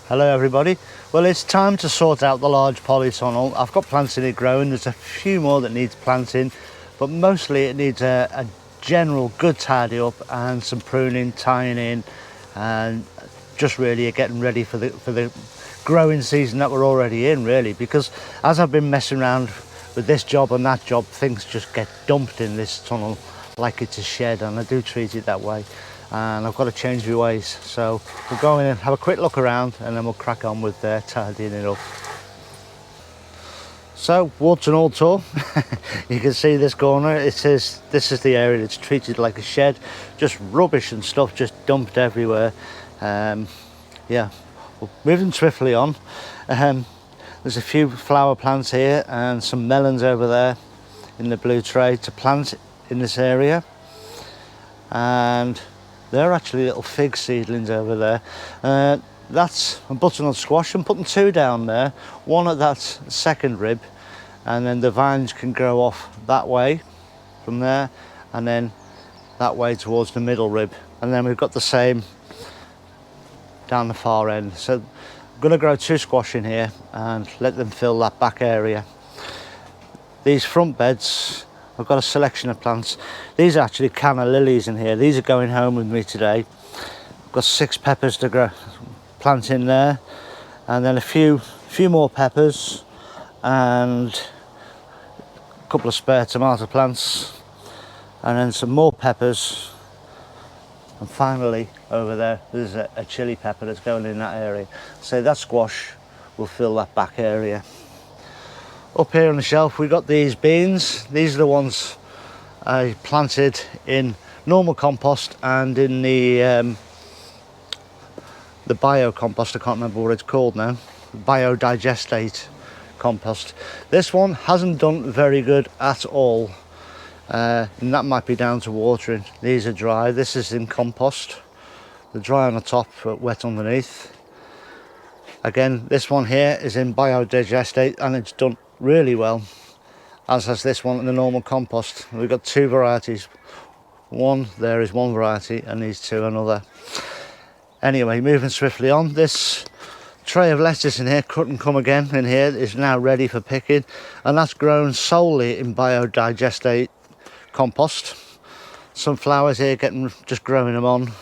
Hello everybody. Well, it's time to sort out the large polytunnel. I've got plants in it growing. There's a few more that needs planting, but mostly it needs a general good tidy up and some pruning, tying in, and just really getting ready for the growing season that we're already in, really. Because as I've been messing around with this job and that job, things just get dumped in this tunnel like it's a shed, and I do treat it that way. And I've got to change my ways, so we'll go in and have a quick look around and then we'll crack on with tidying it up. So, warts and all tour. You can see this corner. This is the area that's treated like a shed, just rubbish and stuff just dumped everywhere. Yeah, we're moving swiftly on. There's a few flower plants here and some melons over there in the blue tray to plant in this area, and they're actually little fig seedlings over there. That's a butternut squash. I'm putting two down there, one at that second rib, and then the vines can grow off that way from there, and then that way towards the middle rib, and then we've got the same down the far end. So I'm going to grow two squash in here and let them fill that back area. These front beds, I've got a selection of plants. These are actually canna lilies in here. These are going home with me today. I've got 6 peppers to grow, plant in there, and then a few more peppers, and a couple of spare tomato plants, and then some more peppers, and finally over there there's a chili pepper that's going in that area. So that squash will fill that back area. Up here on the shelf we've got these beans. These are the ones I planted in normal compost and in the bio compost. I can't remember what it's called now. Biodigestate compost. This one hasn't done very good at all, and that might be down to watering. These are dry. This is in compost. They're dry on the top but wet underneath. Again, this one here is in biodigestate and it's done really well, as has this one in the normal compost. We've got 2 varieties. One there is one variety and these 2 another. Anyway, moving swiftly on, this tray of lettuce in here, cut and come again in here, is now ready for picking, and that's grown solely in biodigestate compost. Some flowers here just growing them on.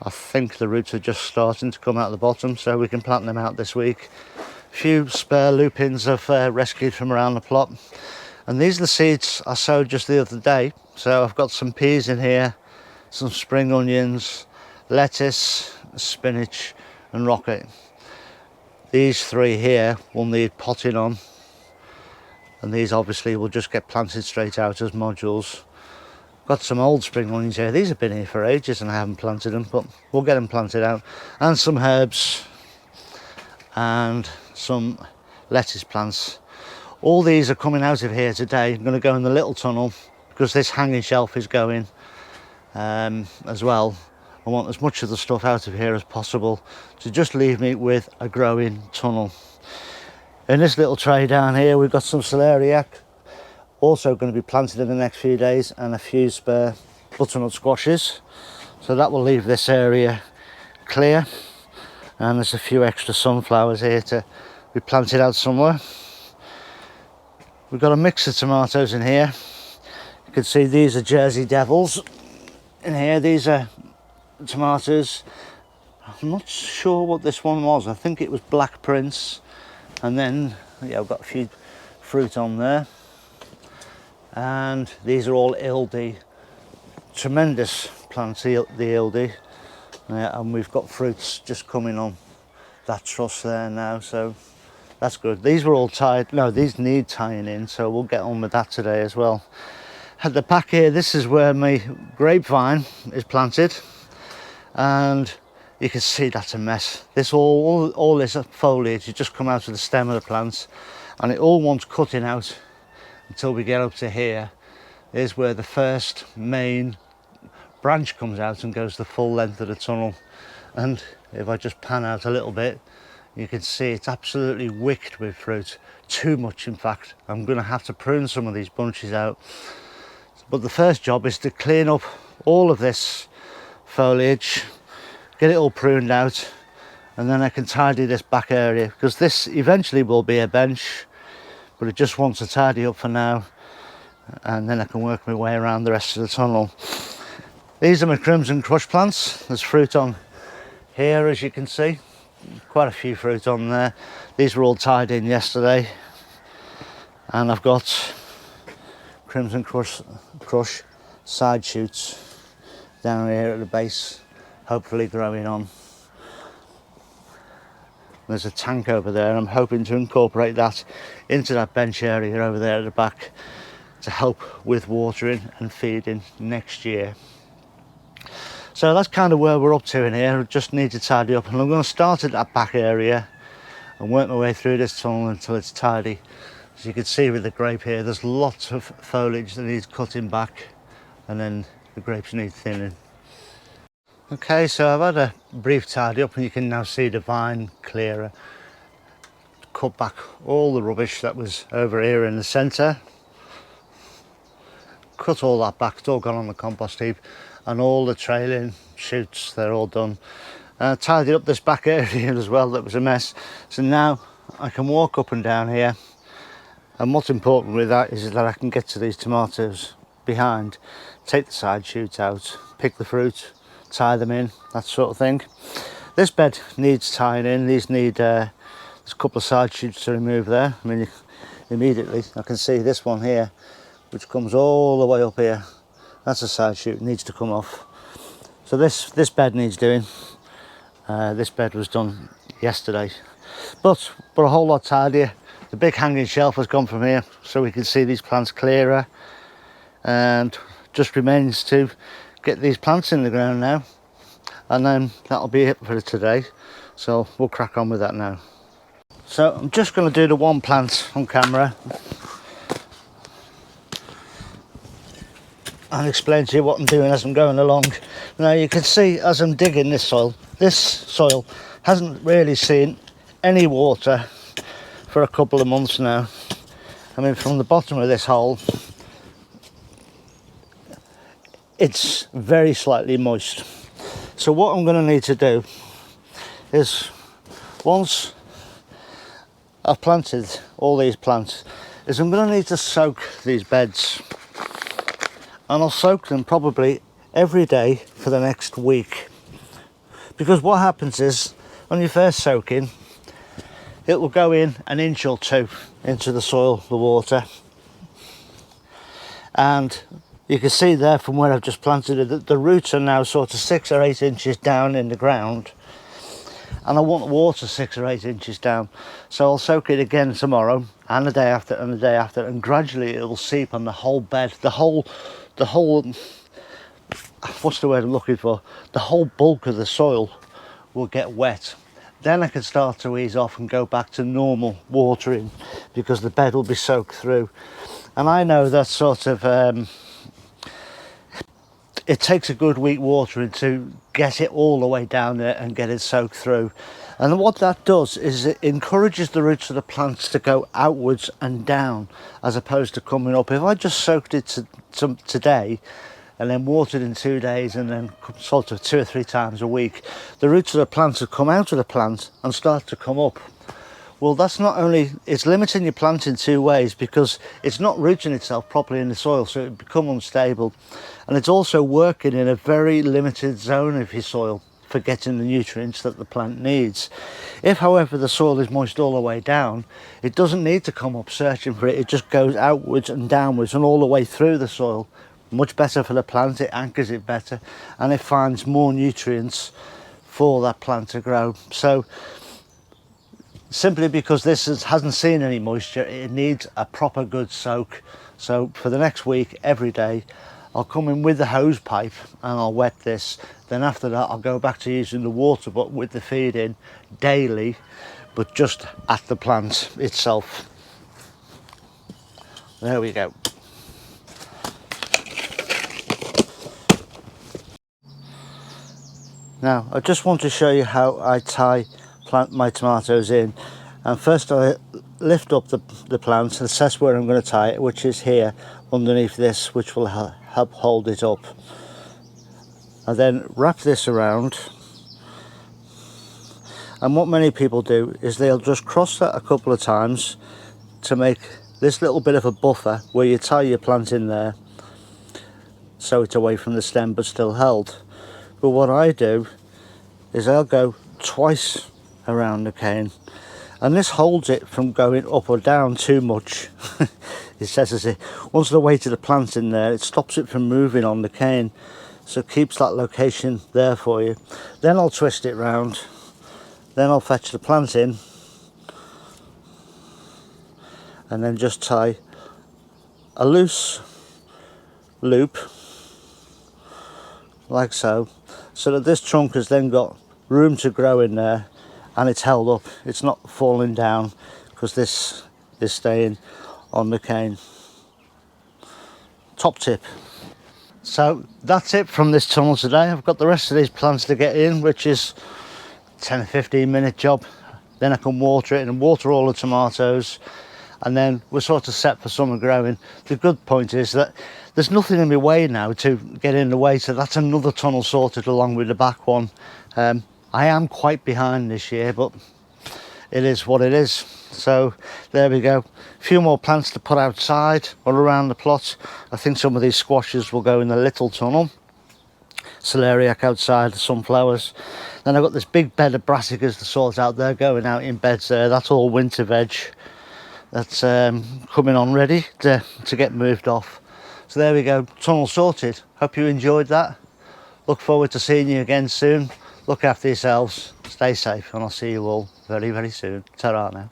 I think the roots are just starting to come out the bottom, so we can plant them out this week. Few spare lupins I've rescued from around the plot, and these are the seeds I sowed just the other day. So I've got some peas in here, some spring onions, lettuce, spinach and rocket. These 3 here will need potting on, and these obviously will just get planted straight out as modules. Got some old spring onions here. These have been here for ages and I haven't planted them, but we'll get them planted out, and some herbs and some lettuce plants. All these are coming out of here today. I'm going to go in the little tunnel because this hanging shelf is going as well. I want as much of the stuff out of here as possible to just leave me with a growing tunnel. In this little tray down here we've got some celeriac, also going to be planted in the next few days, and a few spare butternut squashes. So that will leave this area clear, and there's a few extra sunflowers here to be planted out somewhere. We've got a mix of tomatoes in here. You can see these are Jersey Devils in here. These are tomatoes. I'm not sure what this one was. I think it was Black Prince, and then yeah, I've got a few fruit on there, and these are all Ildi. Tremendous plants, the Ildi. And we've got fruits just coming on that truss there now, so that's good. These were all tied. No, these need tying in, so we'll get on with that today as well. At the back here, this is where my grapevine is planted, and you can see that's a mess. This all this foliage has just come out of the stem of the plants, and it all wants cutting out until we get up to here. Is where the first main branch comes out and goes the full length of the tunnel. And if I just pan out a little bit, you can see it's absolutely wicked with fruit. Too much, in fact. I'm going to have to prune some of these bunches out. But the first job is to clean up all of this foliage, get it all pruned out, and then I can tidy this back area, because this eventually will be a bench, but it just wants to tidy up for now, and then I can work my way around the rest of the tunnel. These are my crimson crush plants. There's fruit on here, as you can see, quite a few fruit on there. These were all tied in yesterday, and I've got crimson crush side shoots down here at the base, hopefully growing on. There's a tank over there, and I'm hoping to incorporate that into that bench area over there at the back to help with watering and feeding next year. So that's kind of where we're up to in here. I just need to tidy up, and I'm going to start at that back area and work my way through this tunnel until it's tidy. As you can see with the grape here, there's lots of foliage that needs cutting back, and then the grapes need thinning. Okay, so I've had a brief tidy up, and you can now see the vine clearer. Cut back all the rubbish that was over here in the centre. Cut all that back, it's all gone on the compost heap, and all the trailing shoots, they're all done. Tidied up this back area as well, that was a mess. So now I can walk up and down here, and what's important with that is that I can get to these tomatoes behind, take the side shoots out, pick the fruit, tie them in, that sort of thing. This bed needs tying in. These need there's a couple of side shoots to remove there. I mean, immediately I can see this one here, which comes all the way up here. That's a side shoot, needs to come off. So this bed needs doing. This bed was done yesterday, but a whole lot tidier. The big hanging shelf has gone from here, so we can see these plants clearer, and just remains to get these plants in the ground now, and then that'll be it for today. So we'll crack on with that now. So I'm just going to do the one plant on camera and explain to you what I'm doing as I'm going along. Now you can see as I'm digging this soil hasn't really seen any water for a couple of months now. I mean, from the bottom of this hole, it's very slightly moist. So what I'm going to need to do is, once I've planted all these plants, is I'm going to need to soak these beds, and I'll soak them probably every day for the next week, because what happens is when you first soak in, it will go in an inch or two into the soil, the water, and you can see there from where I've just planted it that the roots are now sort of 6 or 8 inches down in the ground, and I want the water 6 or 8 inches down. So I'll soak it again tomorrow, and the day after, and the day after, and gradually it will seep on the whole bed, the whole what's the word I'm looking for, the whole bulk of the soil will get wet. Then I can start to ease off and go back to normal watering, because the bed will be soaked through. And I know that sort of it takes a good week watering to get it all the way down there and get it soaked through. And what that does is it encourages the roots of the plants to go outwards and down, as opposed to coming up. If I just soaked it today and then watered in 2 days and then sort of 2 or 3 times a week, the roots of the plants will come out of the plant and start to come up. Well, that's not only, it's limiting your plant in 2 ways, because it's not rooting itself properly in the soil, so it become unstable, and it's also working in a very limited zone of your soil for getting the nutrients that the plant needs. If, however, the soil is moist all the way down, it doesn't need to come up searching for it. It just goes outwards and downwards and all the way through the soil. Much better for the plant, it anchors it better, and it finds more nutrients for that plant to grow. So simply because this hasn't seen any moisture, it needs a proper good soak. So for the next week, every day, I'll come in with the hose pipe and I'll wet this. Then after that, I'll go back to using the water, but with the feed in daily, but just at the plant itself. There we go. Now, I just want to show you how I plant my tomatoes in. And first I lift up the plant and assess where I'm going to tie it, which is here underneath this, which will help hold it up. I then wrap this around, And what many people do is they'll just cross that a couple of times to make this little bit of a buffer where you tie your plant in there so it's away from the stem but still held. But what I do is I'll go twice around the cane, and this holds it from going up or down too much. It says as it, once the weight of the plant's in there, it stops it from moving on the cane, so it keeps that location there for you. Then I'll twist it round, then I'll fetch the plant in, and then just tie a loose loop like so, so that this trunk has then got room to grow in there and it's held up, it's not falling down because this is staying on the cane. Top tip. So that's it from this tunnel today. I've got the rest of these plants to get in, which is 10 or 15 minute job. Then I can water it and water all the tomatoes, and then we're sort of set for summer growing. The good point is that there's nothing in my way now to get in the way, so that's another tunnel sorted along with the back one. I am quite behind this year, but it is what it is. So there we go, a few more plants to put outside or around the plot. I think some of these squashes will go in the little tunnel, celeriac outside, the sunflowers. Then I've got this big bed of brassicas to sort out. They're going out in beds there. That's all winter veg that's coming on ready to get moved off. So there we go, tunnel sorted. Hope you enjoyed that. Look forward to seeing you again soon. Look after yourselves, stay safe, and I'll see you all very, very soon. Ta-ra now.